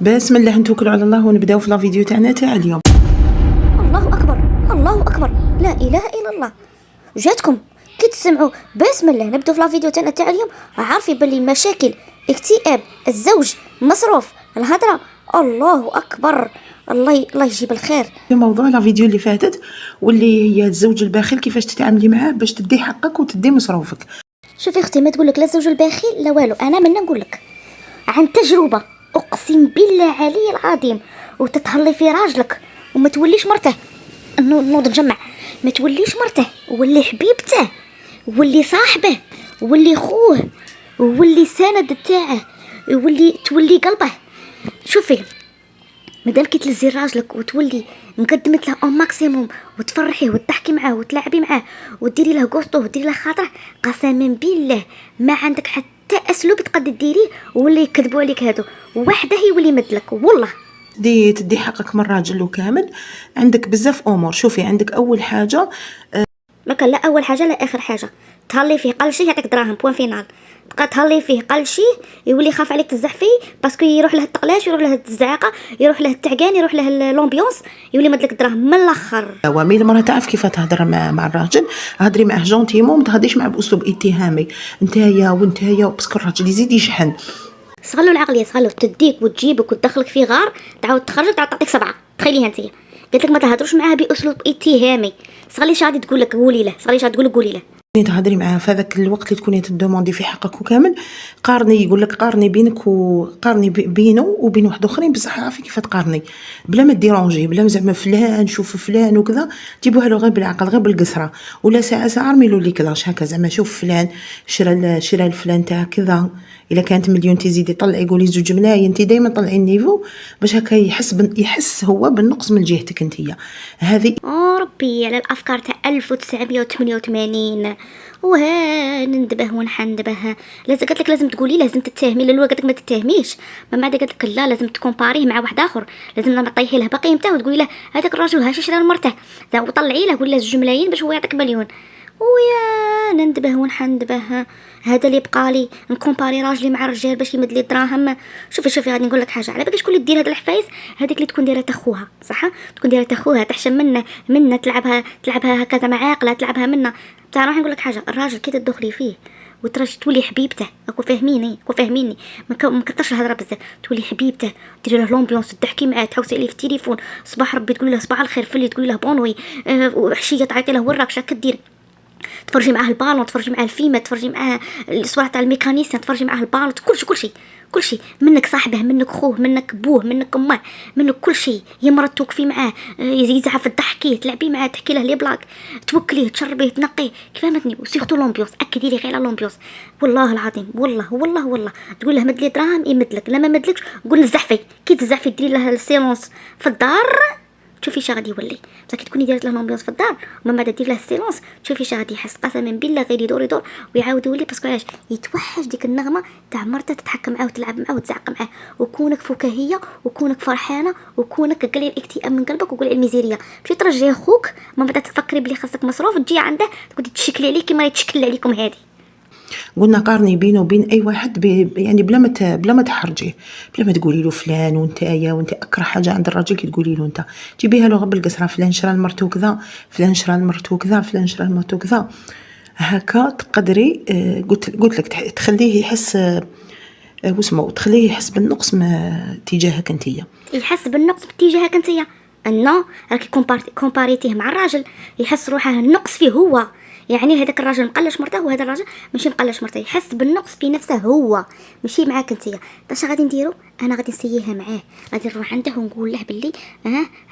بسم الله، نتوكلوا على الله ونبداو في لا فيديو تاعنا تاع اليوم. الله أكبر الله أكبر، لا إله إلا الله. جاتكم كي تسمعوا بسم الله نبداو في لا فيديو تاع اليوم، عارفين باللي المشاكل، اكتئاب، الزوج، مصروف، الهضره، الله أكبر. الله يجيب الخير. في موضوع لا فيديو اللي فاتت واللي هي الزوج البخيل، كيفاش تتعاملي معاه باش تدي حقك وتدي مصروفك. شوفي اختي، ما تقولك لا الزوج البخيل لا والو، انا منا نقولك عن تجربه، اقسم بالله علي العظيم. وتتهلي في راجلك وما توليش مرته، نوض نجمع، ما توليش مرته واللي حبيبته واللي صاحبه واللي خوه واللي سند تاعه واللي تولي قلبه. شوفي مادام كي تلزي راجلك وتولي مقدمت له اون ماكسيموم وتفرحيه وتضحكي معاه وتلعبي معاه وديري له غوستو وديري له خاطره، قسما بالله ما عندك حتى اسلوب تقدر ديريه ولا يكذبوا عليك هادو، وحده يولي مدلك والله. تدي حقك من راجل وكامل. عندك بزاف امور. شوفي، عندك اول حاجه ما كان لا اول حاجه لا اخر حاجه، تهلي فيه قل شي يعطيك دراهم بوان فينال، تبقى تهلي فيه قل شي يولي يخاف عليك تزح فيه باسكو يروح له التقلاش، يروح له الزعاقه، يروح له التعقان، يروح له لومبيونس، يولي مدلك دراهم من الاخر. عوامل. المراه تعرف كيف تهضر مع الراجل. هضري معاه جونتيمون، ما تهضريش معاه باسلوب اتهامي، نتايا وانتايا، باسكو الراجل يزيد يشحن. صغلوا العقليه، صغلوا تديك وتجيبك وتدخلك في غار، تعاود تخرج تعاود تعطيك 7. تخيليها انتيا، قالت لك ما تهضروش معاها باسلوب اتهامي. صغلي شادي تقول لك قولي له، صغلي شادي تقول لك قولي له. تهضري معاه في هذاك الوقت اللي تكوني تدوموندي في حقك وكامل، قارني، يقول لك قارني بينك وقارني بينه وبين واحد اخرين، بصح عارفه كيف تقارني بلا ما ديرونجي، بلا زعما فلان شوف فلان وكذا، جيبوها له غير بالعقل، غير بالقصره، ولا ساعه رميلو لي كلاش هكا، زعما شوف فلان شرا الفلان تاع كذا، الا كانت مليون تزيدي طلعي قولي 2 ملايين، انت دائما طلعي النيفو باش هكا يحس هو بالنقص من جهتك انتيا. هذه ربي على الافكار تاع 1988. وها نندبه ونحندبه. لازم قالت لك لازم تقولي، لازم تتهمي. الاولى قالت لك ما تتهميش، من بعد قالت لك لا لازم تكومباريه مع واحد اخر، لازم تطيحي له بقيمته وتقولي له هذاك الراجل هاش شرا مرته، وطلعي له قولي له 2 ملايين باش هو يعطيك مليون. ويا نندبه ونحندبه. هذا اللي بقالي نكومباري راجلي مع الرجال باش يمد لي الدراهم. شوفي غادي نقول لك حاجه، على بالك شكون اللي دير هاد الحفايس، هذيك اللي تكون دايره اخوها، صح، تكون دايره اخوها تحشم منه تلعبها هكذا مع عاقله، تلعبها منه. بصح راح نقول لك حاجه، الراجل كي تدخلي فيه وترجع تولي حبيبته، اكو فاهميني، ما كثرش الهضره بزاف، تولي حبيبته، ديري له لومبيونس، تضحكي معاه، تحوسي عليه في التليفون، صباح ربي تقولي له صباح الخير، فلي تقولي له بونوي، وحشيه تعيطي له وراك شاك دير، تفرجي معاه البالون، تفرجي معاه الفيلم، تفرجي معاه الصوره تاع الميكانيسيان، تفرجي معاه البالون، كل شيء منك، صاحبه منك، خوه منك، بوه منك، امه منك، كل شيء. يمرض توقفي معاه، يزعف تضحكيه، تلعبي معاه، تحكي له لي بلاك، توكليه، تشربيه، تنقيه، كيف فهمتني. وسيرتو لومبيونس، اكدي لي غير لومبيونس، والله العظيم، والله تقول له مد لي دراهم يمدلك، لا ما مدلكش قول الزحفي، كي تزحفي ديري له السيلونس في الدار، تشوفي شا غادي يولي. بصح كي تكوني دايره له لومبيونس في الدار ومن بعد دير له السيلونس، تشوفي شا غادي يحس، قسما بالله غير يدور ويعاود يولي، باسكو علاش يتوحش ديك النغمه تاع مرته تتحكم معاه وتلعب معاه وتزعق معاه، وكونك فكاهيه وكونك فرحانه وكونك قلي الاكتئاب من قلبك وقولي الميزيريا، باش ترجعي خوك من بعد تفكري بلي خاصك مصروف، تجي عنده تقولي تشكلي عليه كيما يتشكل عليكم هذه. قلنا قارني بينه وبين اي واحد يعني بلا ما تحرجيه، بلا ما تقولي له فلان وانت اكره حاجه عند الراجل كي تقولي له انت، جيبيها له غير بالقصره، فلان شرا لمرتو كذا، فلان شرا لمرتو كذا، فلان شرا لمرتو كذا، هكا تقدري. قلت لك تخليه يحس واسمو، تخليه يحس بالنقص تجاهك انتيا، يحس بالنقص باتجاهك انتيا، انه راكي كومباريتيه مع الراجل، يحس روحه النقص فيه هو، يعني هذاك الراجل مقلش مرته وهذا الراجل ماشي مقلش مرته، يحس بالنقص في نفسه هو، ماشي معاك انتيا. باش غادي نديرو، انا غادي نسييها معاه، غادي نروح عنده ونقول له باللي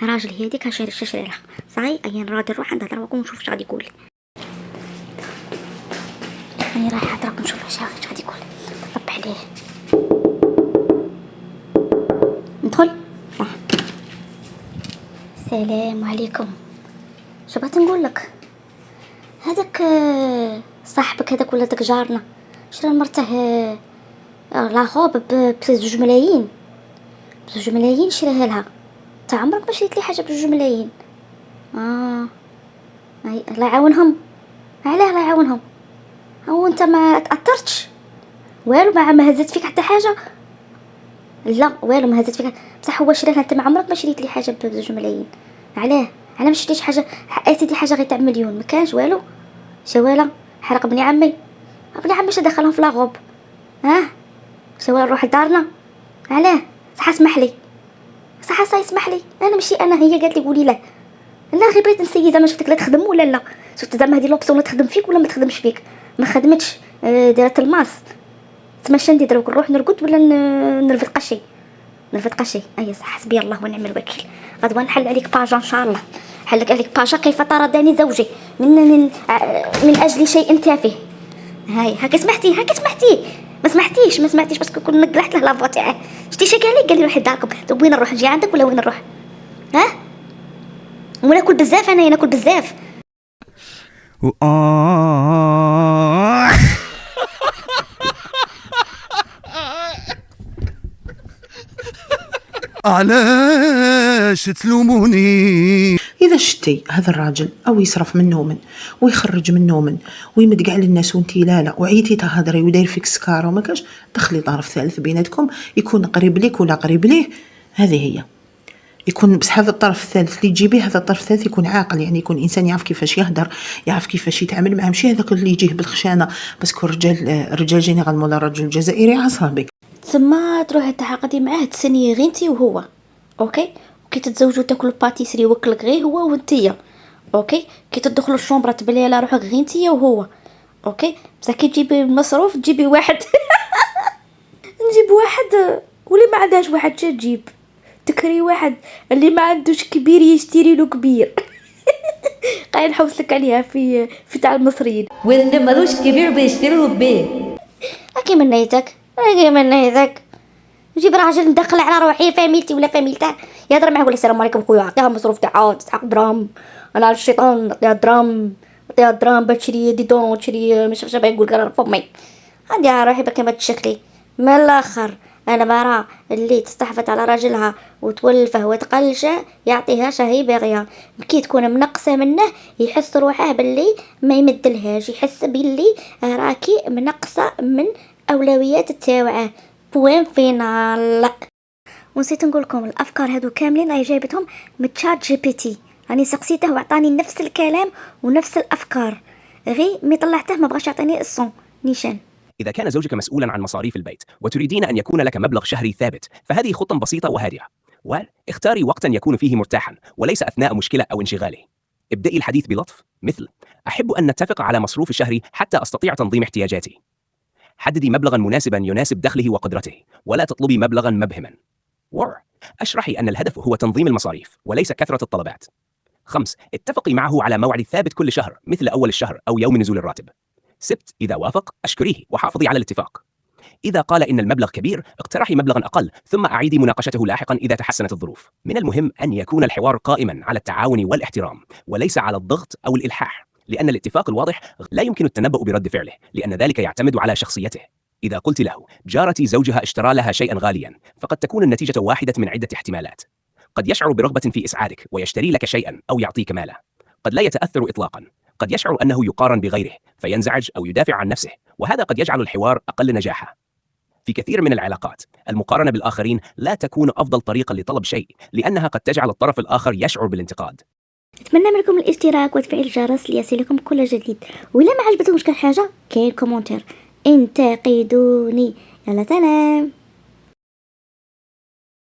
راجل هذيك شري لها صاي، ايا غادي نروح عنده دروك ونشوف اش غادي يقول لي. راني رايحه دروك نشوف اش غادي يقول، نطب عليه، ندخل. السلام عليكم. شو بغيت نقول لك، هذاك صاحبك هذاك ولا داك جارنا شرا مرته لا خوب ب2 ملايين، ب2 ملايين شريها لها، تا عمرك ما شريت لي حاجه ب2 ملايين. الله يعاونهم، علاه الله يعاونهم، هو انت ما تاثرتش والو، ما هزت فيك حتى حاجه، لا والو ما هزت فيك، بصح هو شريها، انت ما عمرك ما شريت لي حاجه ب2 ملايين. علاه ما شريتش حاجه حقاتي حاجه غير تاع مليون؟ ما كانش والو. شواله حرق ابن عمي اش دخلهم في لاغوب. شواله نروح لدارنا. علاه صح اسمح لي، صح يسمح لي، انا ماشي انا، هي قالت لي قولي له. لا غير بغيت نسيي زعما شفتك لا تخدم ولا لا، شفت زعما هذه لوبسيون تخدم فيك ولا ما تخدمش فيك. ما خدمتش، دارت الماس. تما شندي دروك نروح نرقد ولا نرفد قشي. اي صح، حسبي الله ونعم الوكيل. غدوه نحل عليك باجا ان شاء الله، حلك عليك باجا كيف طردني زوجي من اجل شيء تافه. هاي هاكا سمحتي ما سمحتيش باسكو كون نقلحت له لافوا تاعه. شتي شي قال لي روحي لداركم. طيب وين نروح؟ نجي عندك ولا وين نروح؟ وناكل بزاف، انا ناكل بزاف. علاش تلوموني؟ اذا شتي هذا الراجل او يصرف من نومن ويخرج من نومن ويمد كاع للناس وانتي لا وعيتي تهضري وداير فيك سكاره وما كاش، دخلي طرف ثالث بيناتكم يكون قريب ليك ولا قريب ليه. هذه هي يكون، بصح هذا الطرف الثالث اللي تجيبيه، هذا الطرف الثالث يكون عاقل، يعني يكون انسان يعرف كيفاش يهدر، يعرف كيفاش يتعامل معاه، ماشي هذاك اللي يجيه بالخشانه. باسكو الرجال جينيرال مولا الرجل الجزائري عصبي. تسمى تروحي تحاقدي معاه تسني غير انتي وهو، اوكي. كي تتزوجوا تاكلوا باتيسري وكلك غير هو وانتيا، اوكي. كي تدخلوا الشومبره تبلي على روحك غير انتيا وهو، اوكي. بصح كي تجيبي المصروف تجيبي واحد نجيب واحد واللي ما عندهاش واحد تجيب تكري واحد اللي ما عندوش كبير يشتري له كبير قاعد نحوس لك عليها في تاع المصريين، واللي مالوش كبير بيشتري له بيه. اكي من نيتك نجيب راجل ندخل على روحي فاميلتي ولا فاميلته، يهضر معاه يقول السلام عليكم خويا، عطيها مصروف تاعها تستحق دراهم، انا على الشيطان نعطيها دراهم باش تشري دي دون تشري مش عارفه يقول قرا فمي. عندي على روحي بكي ما تشكلي من الاخر. انا برا اللي تستحفت على راجلها وتولفه وتقلشه يعطيها شهي باغيه، كي تكون منقصه منه يحس روحه باللي ما يمدلهاش، يحس باللي راكي منقصه من اولويات تاوعه. بوين فينال. ونسيت نقول لكم الافكار هذو كاملين اي جايبتهم من تشات جي بي تي، يعني سقسيته واعطاني نفس الكلام ونفس الافكار، غير مي طلعته ما بغاش يعطيني الصون نيشان. إذا كان زوجك مسؤولا عن مصاريف البيت وتريدين أن يكون لك مبلغ شهري ثابت، فهذه خطة بسيطة وهادئة. واختاري وقتا يكون فيه مرتاحا وليس أثناء مشكلة أو انشغاله. ابدأي الحديث بلطف، مثل: أحب أن نتفق على مصروف الشهري حتى أستطيع تنظيم احتياجاتي. حددي مبلغا مناسبا يناسب دخله وقدرته، ولا تطلبي مبلغا مبهما. اشرحي أن الهدف هو تنظيم المصاريف وليس كثرة الطلبات. 5. اتفقي معه على موعد ثابت كل شهر، مثل أول الشهر أو يوم نزول الراتب. 6. إذا وافق أشكريه وحافظي على الاتفاق. إذا قال إن المبلغ كبير، اقترحي مبلغا أقل ثم أعيدي مناقشته لاحقا إذا تحسنت الظروف. من المهم أن يكون الحوار قائما على التعاون والاحترام وليس على الضغط أو الإلحاح، لأن الاتفاق الواضح لا يمكن التنبؤ برد فعله، لأن ذلك يعتمد على شخصيته. إذا قلت له: جارتي زوجها اشترى لها شيئا غاليا، فقد تكون النتيجة واحدة من عدة احتمالات. قد يشعر برغبة في إسعادك ويشتري لك شيئا أو يعطيك ماله. قد لا يتأثر إطلاقا. قد يشعر أنه يقارن بغيره فينزعج أو يدافع عن نفسه، وهذا قد يجعل الحوار أقل نجاحا. في كثير من العلاقات، المقارنة بالآخرين لا تكون أفضل طريقة لطلب شيء، لأنها قد تجعل الطرف الآخر يشعر بالانتقاد. أتمنى منكم الاشتراك وتفعيل الجرس ليصلكم كل جديد، وإلا ما عجبتكمش كل حاجة كاين كومنتير انتقدوني. يلا سلام.